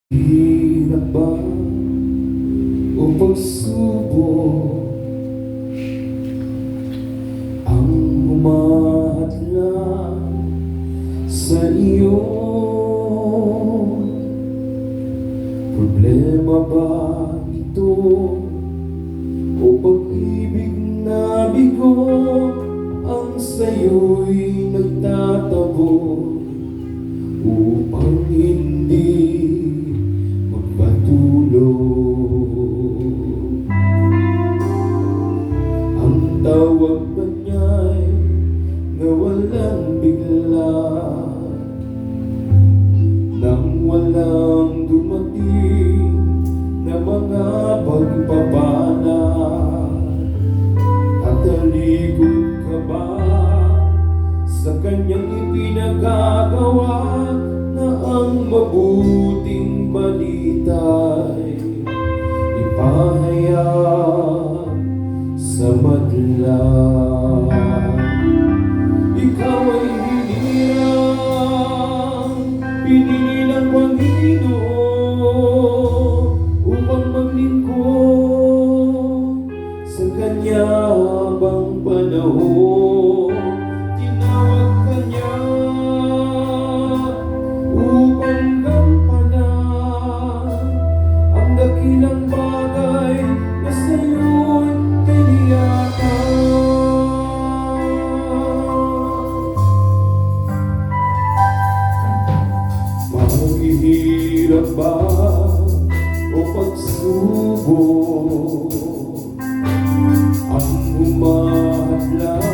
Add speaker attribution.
Speaker 1: Hirap ba o pagsubok ang humahadlang sa iyo? Problema ba ito o pag-ibig na bigo ang sa'yo'y nagtatabo upang hindi magpatulog? Ang tawag ba niya'y nawalang bigla nang walang dumating na mga pagpapala? Tatalikod ka ba sa kanyang ipinagagawa na ang mabuting balita'y ipahayag sa madla? Ikaw ay hinirang, pinili ng Panginoon upang maglingkod sa Kanya habang panahon. Tinawag ka niya upang gampanan ang dakilang bagay na sa'yo'y tiniyakan. Maghihirap ba o pagsubok ang humahadlang